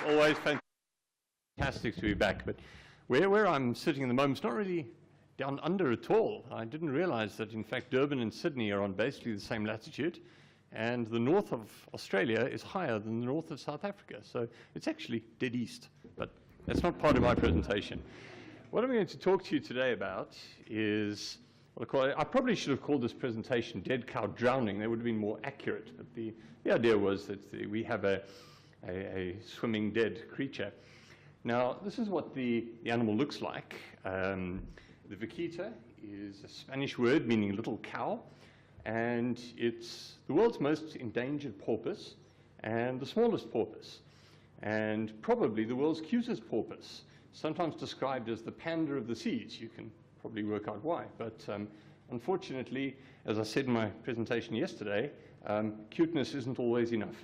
Always fantastic to be back. But where I'm sitting at the moment is not really down under at all. I didn't realize that, in fact, Durban and Sydney are on basically the same latitude, and the north of Australia is higher than the north of South Africa. So it's actually dead east, but that's not part of my presentation. What I'm going to talk to you today about is, well, I probably should have called this presentation Dead Cow Drowning. That would have been more accurate, but the idea was that we have a swimming dead creature. Now, this is what the animal looks like. The Vaquita is a Spanish word meaning little cow, and it's the world's most endangered porpoise and the smallest porpoise, and probably the world's cutest porpoise, sometimes described as the panda of the seas. You can probably work out why, but unfortunately, as I said in my presentation yesterday, cuteness isn't always enough.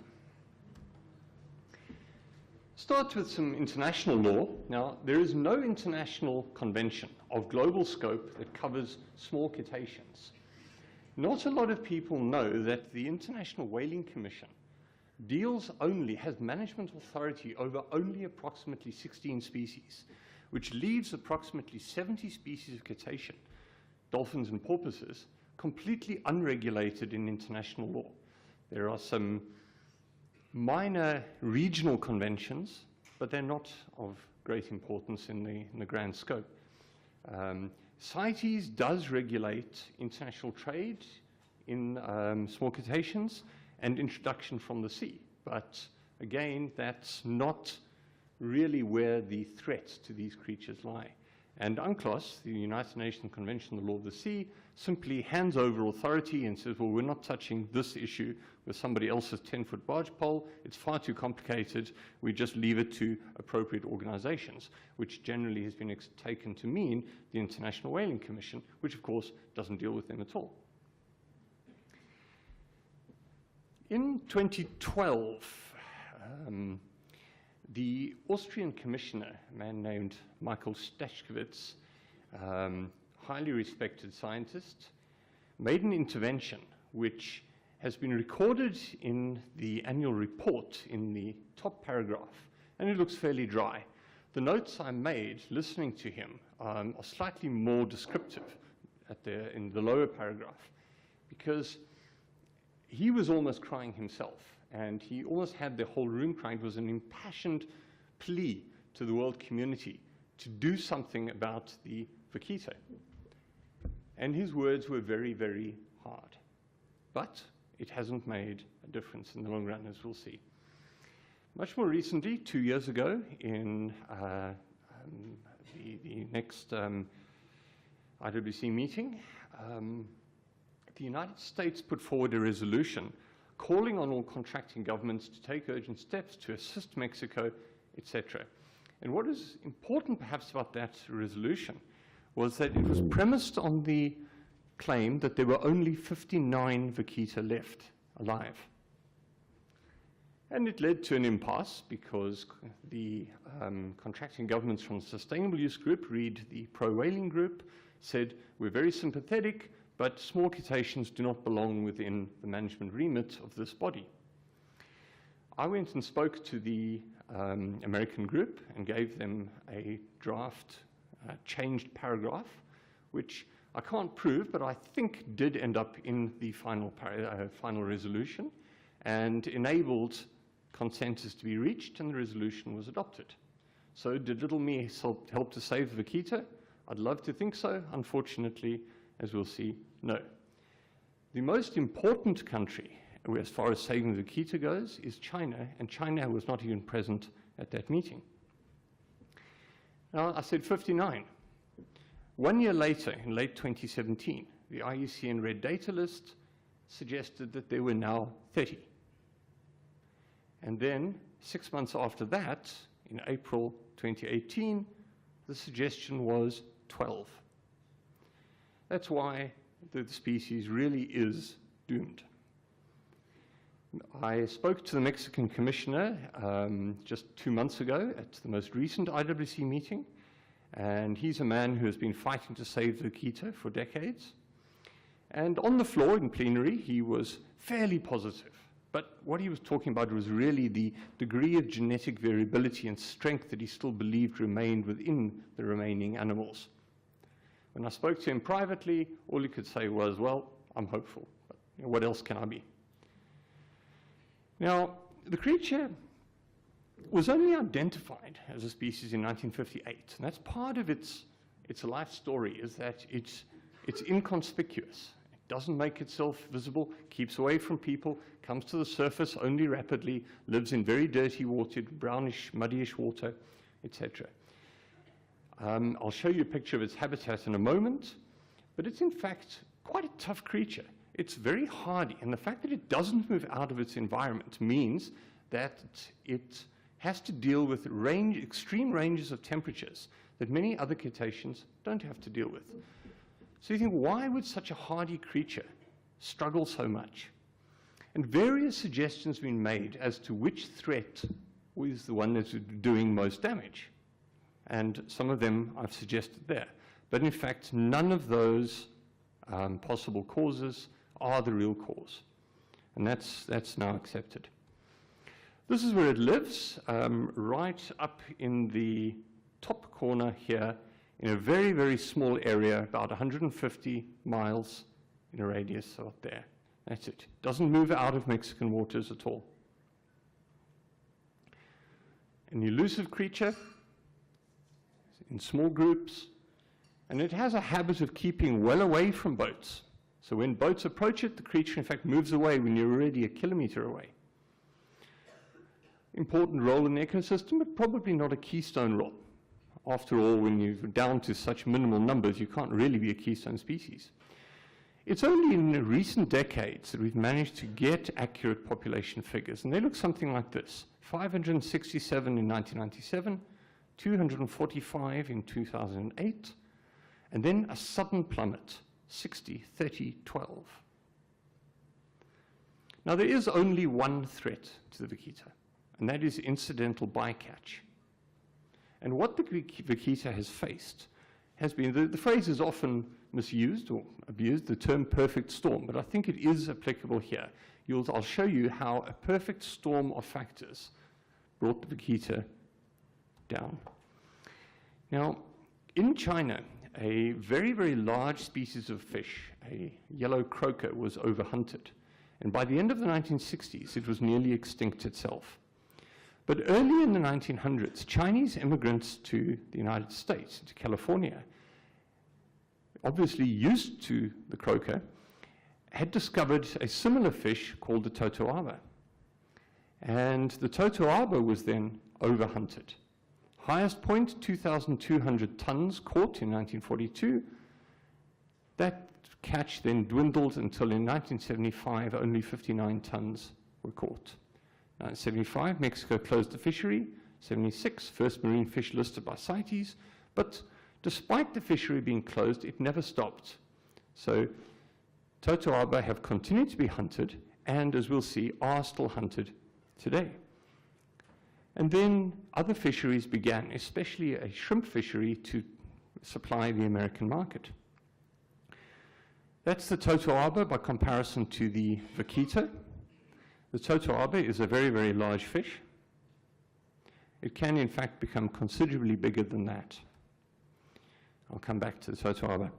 Start with some international law. Now, there is no international convention of global scope that covers small cetaceans. Not a lot of people know that the International Whaling Commission has management authority over only approximately 16 species, which leaves approximately 70 species of cetacean, dolphins and porpoises, completely unregulated in international law. There are some minor regional conventions, but they're not of great importance in the grand scope. CITES does regulate international trade in small cetaceans and introduction from the sea, but again, that's not really where the threats to these creatures lie. And UNCLOS, the United Nations Convention on the Law of the Sea, simply hands over authority and says, well, we're not touching this issue with somebody else's 10-foot barge pole. It's far too complicated. We just leave it to appropriate organizations, which generally has been taken to mean the International Whaling Commission, which, of course, doesn't deal with them at all. In 2012, the Austrian commissioner, a man named Michael Stachkowitz, highly respected scientist, made an intervention which has been recorded in the annual report in the top paragraph, and it looks fairly dry. The notes I made listening to him are slightly more descriptive in the lower paragraph, because he was almost crying himself, and he almost had the whole room crying. It was an impassioned plea to the world community to do something about the Vaquita. And his words were very, very hard. But it hasn't made a difference in the long run, as we'll see. Much more recently, 2 years ago, in the next IWC meeting, the United States put forward a resolution calling on all contracting governments to take urgent steps to assist Mexico, etc. And what is important perhaps about that resolution was that it was premised on the claim that there were only 59 Vaquita left alive. And it led to an impasse because the contracting governments from the Sustainable Use Group, read the pro-whaling group, said, we're very sympathetic, but small cetaceans do not belong within the management remit of this body. I went and spoke to the American group and gave them a draft changed paragraph, which I can't prove, but I think did end up in the final resolution and enabled consensus to be reached, and the resolution was adopted. So did little me help to save the Vaquita? I'd love to think so. Unfortunately, as we'll see, no. The most important country, as far as saving the Vaquita goes, is China, and China was not even present at that meeting. Now, I said 59. 1 year later, in late 2017, the IUCN Red Data List suggested that there were now 30. And then, 6 months after that, in April 2018, the suggestion was 12. That's why the species really is doomed. I spoke to the Mexican commissioner just 2 months ago at the most recent IWC meeting, and he's a man who has been fighting to save the Vaquita for decades. And on the floor in plenary, he was fairly positive, But what he was talking about was really the degree of genetic variability and strength that he still believed remained within the remaining animals. When I spoke to him privately, all he could say was, well, I'm hopeful, but what else can I be? Now, the creature was only identified as a species in 1958, and that's part of its life story, is that it's inconspicuous. It doesn't make itself visible, keeps away from people, comes to the surface only rapidly, lives in very dirty water, brownish, muddyish water, etc. I'll show you a picture of its habitat in a moment, but it's in fact quite a tough creature. It's very hardy, and the fact that it doesn't move out of its environment means that it has to deal with extreme ranges of temperatures that many other cetaceans don't have to deal with. So you think, why would such a hardy creature struggle so much? And various suggestions have been made as to which threat was the one that's doing most damage. And some of them I've suggested there. But in fact, none of those possible causes are the real cause. And that's now accepted. This is where it lives, right up in the top corner here, in a very, very small area, about 150 miles in a radius out there. That's it. Doesn't move out of Mexican waters at all. An elusive creature, in small groups, and it has a habit of keeping well away from boats. So when boats approach it, the creature in fact moves away when you're already a kilometer away. Important role in the ecosystem, but probably not a keystone role. After all, when you're down to such minimal numbers, you can't really be a keystone species. It's only in recent decades that we've managed to get accurate population figures, and they look something like this: 567 in 1997, 245 in 2008, and then a sudden plummet, 60, 30, 12. Now, there is only one threat to the Vaquita, and that is incidental bycatch. And what the Vaquita has faced has been, the phrase is often misused or abused, the term perfect storm, but I think it is applicable here. I'll show you how a perfect storm of factors brought the Vaquita down. Now, in China, a very, very large species of fish, a yellow croaker, was overhunted. And by the end of the 1960s, it was nearly extinct itself. But early in the 1900s, Chinese immigrants to the United States, to California, obviously used to the croaker, had discovered a similar fish called the totoaba. And the totoaba was then overhunted. Highest point, 2,200 tons caught in 1942. That catch then dwindled until in 1975, only 59 tons were caught. 1975, Mexico closed the fishery. 76, first marine fish listed by CITES. But despite the fishery being closed, it never stopped. So totoaba have continued to be hunted, and as we'll see, are still hunted today. And then other fisheries began, especially a shrimp fishery, to supply the American market. That's the totoaba by comparison to the Vaquita. The totoaba is a very, very large fish. It can, in fact, become considerably bigger than that. I'll come back to the totoaba.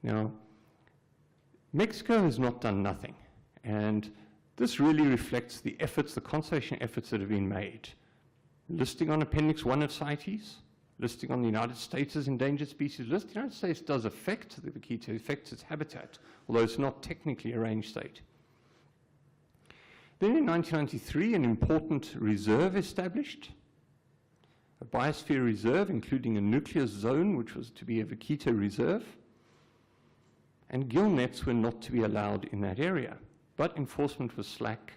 Now, Mexico has not done nothing, and this really reflects the efforts, the conservation efforts that have been made. Listing on Appendix 1 of CITES, listing on the United States as endangered species list. The United States does affect the Vaquita, affects its habitat, although it's not technically a range state. Then in 1993, an important reserve established, a biosphere reserve, including a nucleus zone, which was to be a Vaquita reserve, and gill nets were not to be allowed in that area. But enforcement was slack,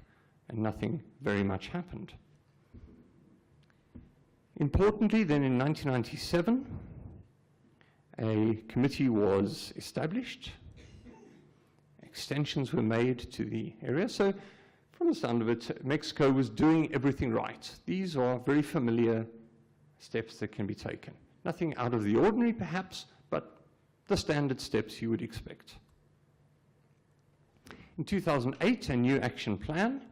and nothing very much happened. Importantly, then in 1997, a committee was established. Extensions were made to the area. So from the sound of it, Mexico was doing everything right. These are very familiar steps that can be taken. Nothing out of the ordinary, perhaps, but the standard steps you would expect. In 2008, a new action plan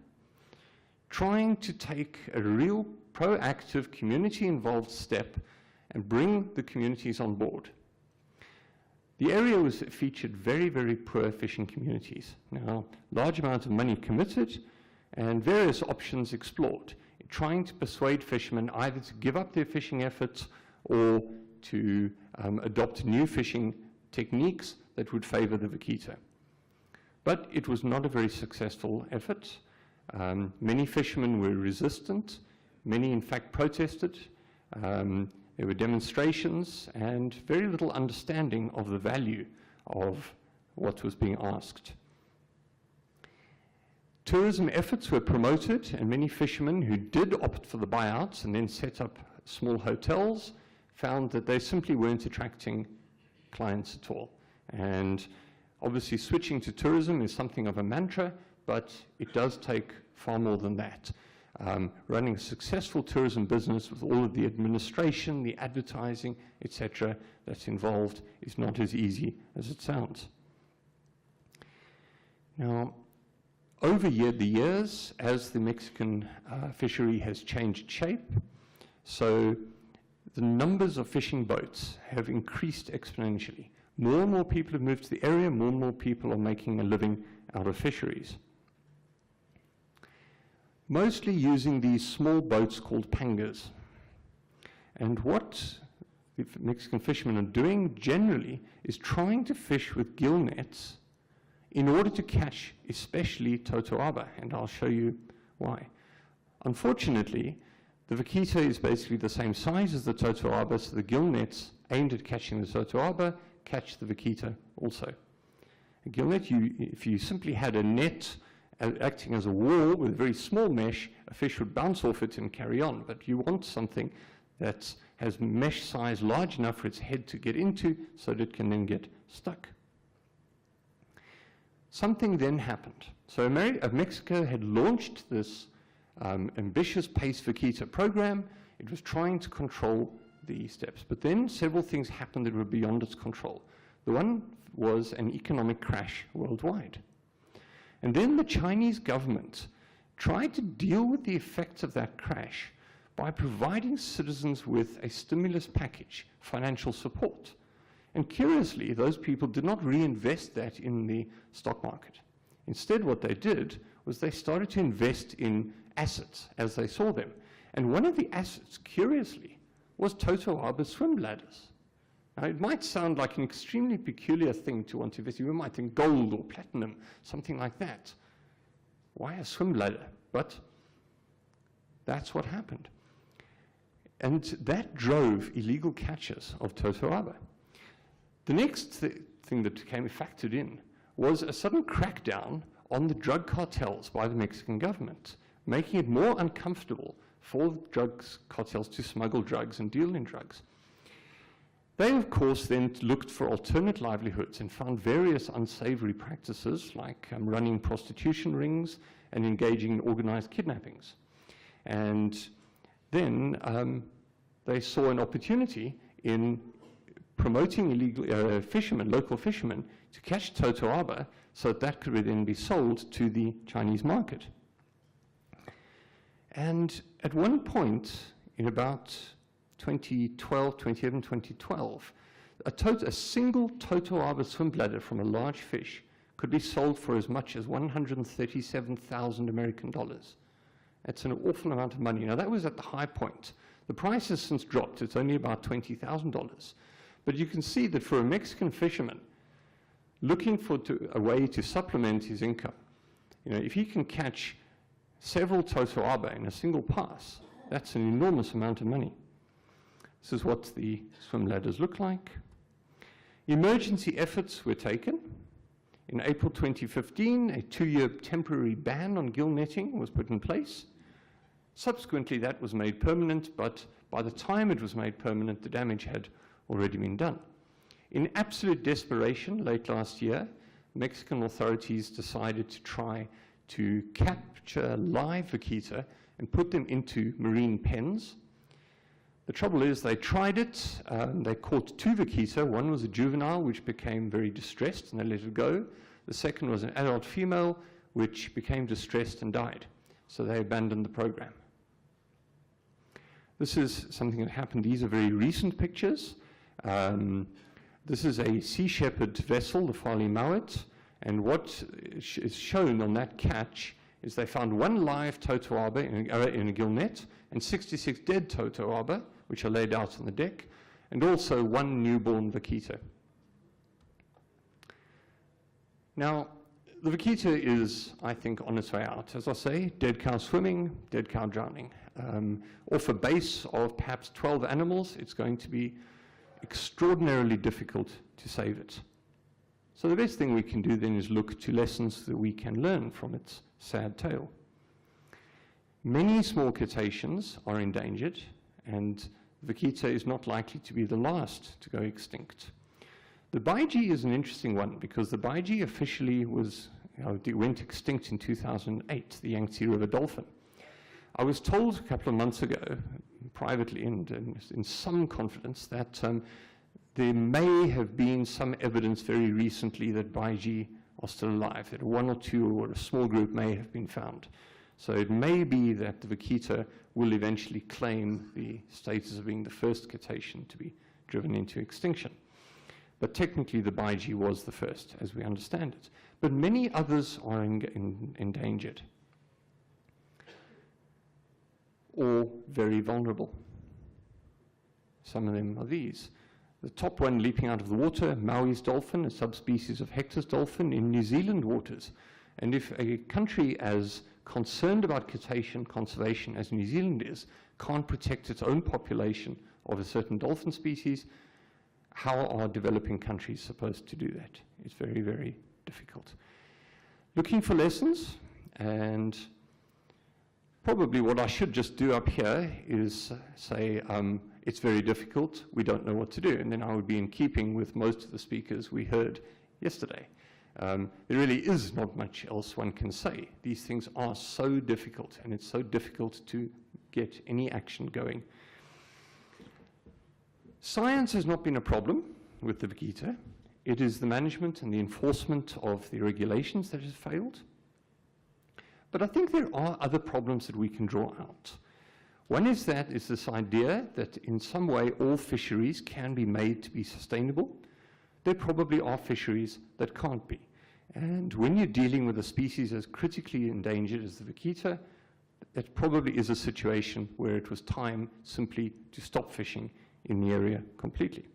trying to take a real proactive, community-involved step and bring the communities on board. The area featured very, very poor fishing communities. Now, large amounts of money committed and various options explored, trying to persuade fishermen either to give up their fishing efforts or to adopt new fishing techniques that would favor the Vaquita. But it was not a very successful effort. Many fishermen were resistant. Many, in fact, protested. There were demonstrations and very little understanding of the value of what was being asked. Tourism efforts were promoted, and many fishermen who did opt for the buyouts and then set up small hotels found that they simply weren't attracting clients at all. And obviously switching to tourism is something of a mantra, but it does take far more than that. Running a successful tourism business with all of the administration, the advertising, etc., that's involved is not as easy as it sounds. Now, over the years, as the Mexican fishery has changed shape, so the numbers of fishing boats have increased exponentially. More and more people have moved to the area, more and more people are making a living out of fisheries. Mostly using these small boats called pangas. And what the Mexican fishermen are doing generally is trying to fish with gill nets in order to catch especially totoaba, and I'll show you why. Unfortunately, the Vaquita is basically the same size as the totoaba, so the gill nets aimed at catching the totoaba catch the Vaquita also. A gill net, if you simply had a net acting as a wall with a very small mesh, a fish would bounce off it and carry on. But you want something that has mesh size large enough for its head to get into so that it can then get stuck. Something then happened. So Mexico had launched this ambitious PACE Vaquita program. It was trying to control the steps. But then several things happened that were beyond its control. The one was an economic crash worldwide. And then the Chinese government tried to deal with the effects of that crash by providing citizens with a stimulus package, financial support. And curiously, those people did not reinvest that in the stock market. Instead, what they did was they started to invest in assets as they saw them. And one of the assets, curiously, was totoaba swim bladders. Now, it might sound like an extremely peculiar thing to want to invest in. You might think gold or platinum, something like that. Why a swim bladder? But that's what happened. And that drove illegal catches of totoaba. The next thing that came factored in was a sudden crackdown on the drug cartels by the Mexican government, making it more uncomfortable for drug cartels to smuggle drugs and deal in drugs. They, of course, then looked for alternate livelihoods and found various unsavory practices like running prostitution rings and engaging in organized kidnappings. And then they saw an opportunity in promoting illegal fishermen, local fishermen, to catch totoaba so that could then be sold to the Chinese market. And at one point, in about 2011, 2012, a single totoaba swim bladder from a large fish could be sold for as much as 137,000 American dollars. That's an awful amount of money. Now, that was at the high point. The price has since dropped. It's only about $20,000. But you can see that for a Mexican fisherman looking for a way to supplement his income, if he can catch several totoaba in a single pass, that's an enormous amount of money. This is what the swim ladders look like. Emergency efforts were taken. In April 2015, a 2-year temporary ban on gill netting was put in place. Subsequently, that was made permanent, but by the time it was made permanent, the damage had already been done. In absolute desperation, late last year, Mexican authorities decided to try to capture live Vaquita and put them into marine pens. The trouble is they tried it. They caught 2 Vaquita. One was a juvenile, which became very distressed, and they let it go. The second was an adult female, which became distressed and died. So they abandoned the program. This is something that happened. These are very recent pictures. This is a Sea Shepherd vessel, the Farley Mauis, and what is shown on that catch is they found one live totoaba in a gill net and 66 dead totoaba, which are laid out on the deck, and also one newborn Vaquita. Now, the Vaquita is, I think, on its way out. As I say, dead cow swimming, dead cow drowning. Off a base of perhaps 12 animals, it's going to be extraordinarily difficult to save it. So the best thing we can do then is look to lessons that we can learn from its sad tale. Many small cetaceans are endangered, and Vaquita is not likely to be the last to go extinct. The baiji is an interesting one because the baiji officially went extinct in 2008, the Yangtze River dolphin. I was told a couple of months ago, privately and in some confidence, that there may have been some evidence very recently that baiji are still alive, that one or two or a small group may have been found. So it may be that the Vaquita will eventually claim the status of being the first cetacean to be driven into extinction. But technically the baiji was the first, as we understand it. But many others are endangered or very vulnerable. Some of them are these. The top one leaping out of the water, Mauis Dolphin, a subspecies of Hector's dolphin in New Zealand waters. And if a country as concerned about cetacean conservation as New Zealand is, can't protect its own population of a certain dolphin species, how are developing countries supposed to do that? It's very, very difficult. Looking for lessons, and probably what I should just do up here is say, it's very difficult, we don't know what to do, and then I would be in keeping with most of the speakers we heard yesterday. There really is not much else one can say. These things are so difficult, and it's so difficult to get any action going. Science has not been a problem with the Vaquita. It is the management and the enforcement of the regulations that has failed. But I think there are other problems that we can draw out. One is this idea that in some way all fisheries can be made to be sustainable. There probably are fisheries that can't be. And when you're dealing with a species as critically endangered as the Vaquita, that probably is a situation where it was time simply to stop fishing in the area completely.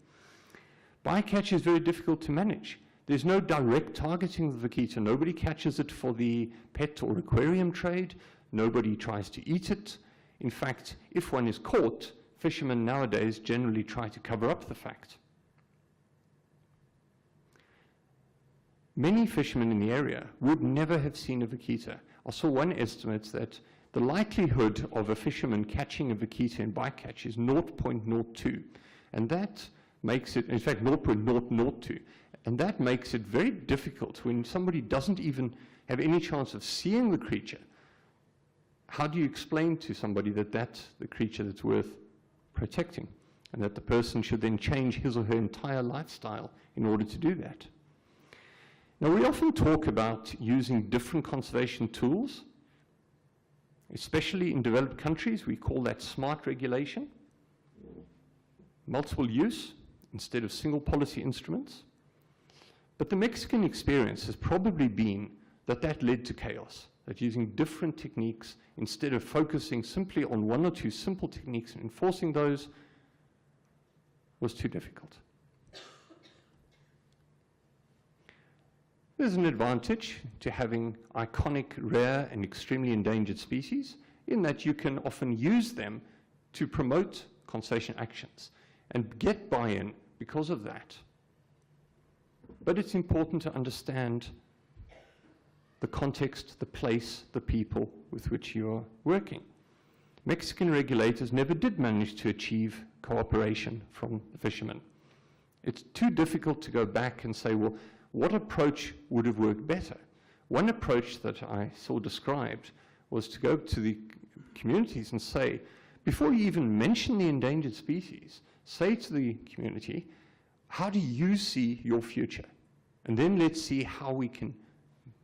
Bycatch is very difficult to manage. There's no direct targeting of the Vaquita. Nobody catches it for the pet or aquarium trade. Nobody tries to eat it. In fact, if one is caught, fishermen nowadays generally try to cover up the fact. Many fishermen in the area would never have seen a Vaquita. I saw one estimate that the likelihood of a fisherman catching a Vaquita in bycatch is 0.02. And that makes it, in fact, 0.002. And that makes it very difficult when somebody doesn't even have any chance of seeing the creature. How do you explain to somebody that that's the creature that's worth protecting, and that the person should then change his or her entire lifestyle in order to do that? Now, we often talk about using different conservation tools, especially in developed countries. We call that smart regulation, multiple use instead of single policy instruments. But the Mexican experience has probably been that led to chaos, that using different techniques instead of focusing simply on one or two simple techniques and enforcing those was too difficult. There's an advantage to having iconic, rare, and extremely endangered species in that you can often use them to promote conservation actions and get buy-in because of that. But it's important to understand the context, the place, the people with which you're working. Mexican regulators never did manage to achieve cooperation from the fishermen. It's too difficult to go back and say, well, what approach would have worked better? One approach that I saw described was to go to the communities and say, before you even mention the endangered species, say to the community, how do you see your future? And then let's see how we can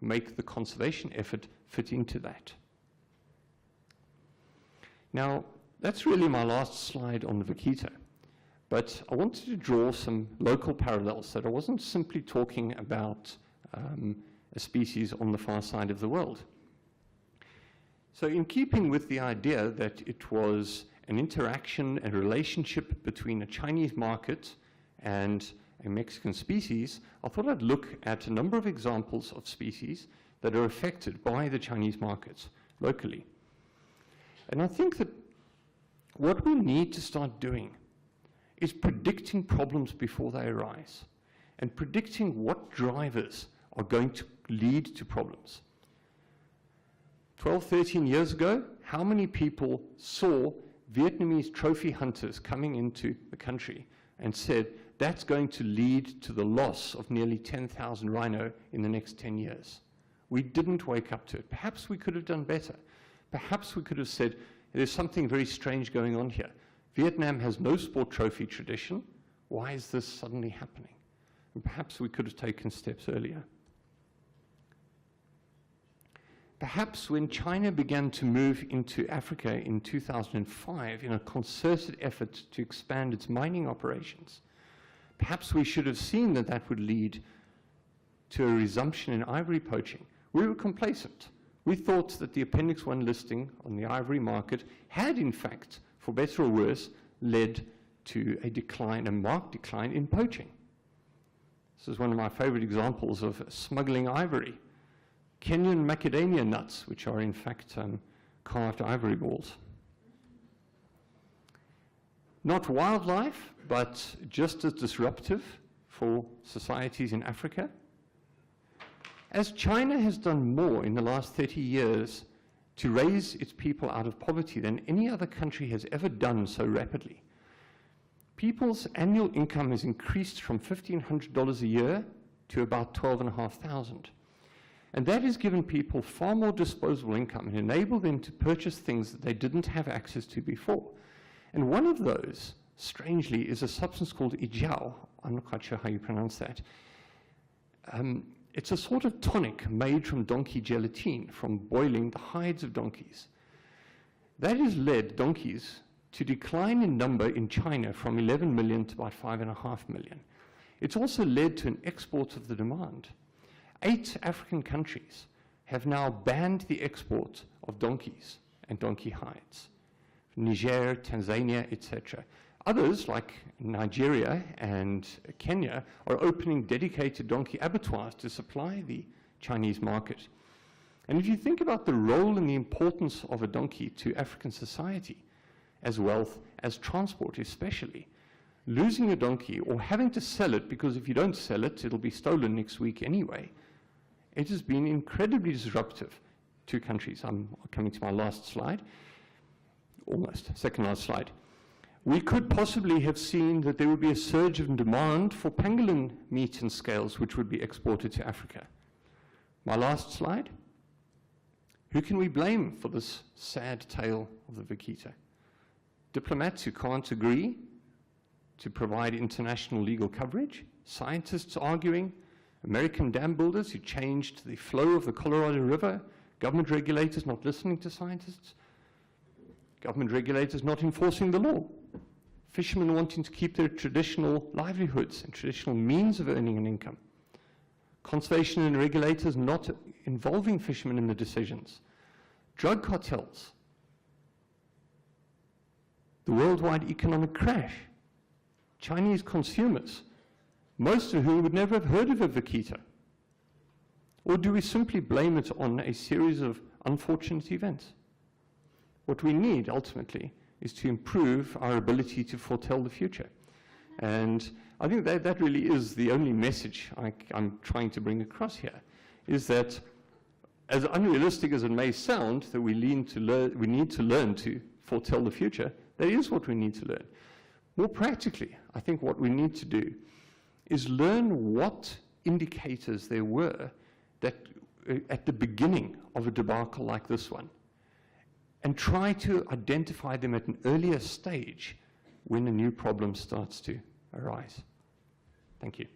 make the conservation effort fit into that. Now, that's really my last slide on the Vaquita. But I wanted to draw some local parallels, that I wasn't simply talking about a species on the far side of the world. So in keeping with the idea that it was an interaction and relationship between a Chinese market and a Mexican species, I thought I'd look at a number of examples of species that are affected by the Chinese markets locally. And I think that what we need to start doing is predicting problems before they arise and predicting what drivers are going to lead to problems. 12, 13 years ago, how many people saw Vietnamese trophy hunters coming into the country and said, that's going to lead to the loss of nearly 10,000 rhino in the next 10 years? We didn't wake up to it. Perhaps we could have done better. Perhaps we could have said, there's something very strange going on here. Vietnam has no sport trophy tradition. Why is this suddenly happening? And perhaps we could have taken steps earlier. Perhaps when China began to move into Africa in 2005 in a concerted effort to expand its mining operations, perhaps we should have seen that that would lead to a resumption in ivory poaching. We were complacent. We thought that the Appendix 1 listing on the ivory market had, in fact, for better or worse, led to a decline, a marked decline in poaching. This is one of my favorite examples of smuggling ivory. Kenyan macadamia nuts, which are in fact carved ivory balls. Not wildlife, but just as disruptive for societies in Africa. As China has done more in the last 30 years to raise its people out of poverty than any other country has ever done so rapidly, people's annual income has increased from $1,500 a year to about $12,500. And that has given people far more disposable income and enabled them to purchase things that they didn't have access to before. And one of those, strangely, is a substance called ijiao. I'm not quite sure how you pronounce that. It's a sort of tonic made from donkey gelatine, from boiling the hides of donkeys. That has led donkeys to decline in number in China from 11 million to about 5.5 million. It's also led to an export of the demand. 8 African countries have now banned the export of donkeys and donkey hides. Niger, Tanzania, etc. Others, like Nigeria and Kenya, are opening dedicated donkey abattoirs to supply the Chinese market. And if you think about the role and the importance of a donkey to African society, as wealth, as transport especially, losing a donkey or having to sell it, because if you don't sell it, it'll be stolen next week anyway, it has been incredibly disruptive to countries. I'm coming to my last slide, almost, second last slide. We could possibly have seen that there would be a surge of demand for pangolin meat and scales, which would be exported to Africa. My last slide. Who can we blame for this sad tale of the Vaquita? Diplomats who can't agree to provide international legal coverage, scientists arguing, American dam builders who changed the flow of the Colorado River, government regulators not listening to scientists, government regulators not enforcing the law, fishermen wanting to keep their traditional livelihoods and traditional means of earning an income, conservation and regulators not involving fishermen in the decisions, drug cartels, the worldwide economic crash, Chinese consumers, most of whom would never have heard of a Vaquita? Or do we simply blame it on a series of unfortunate events? What we need, ultimately, is to improve our ability to foretell the future. And I think that really is the only message I'm trying to bring across here, is that as unrealistic as it may sound, that we need to learn to foretell the future, that is what we need to learn. More practically, I think what we need to do is learn what indicators there were that at the beginning of a debacle like this one, and try to identify them at an earlier stage when a new problem starts to arise. Thank you.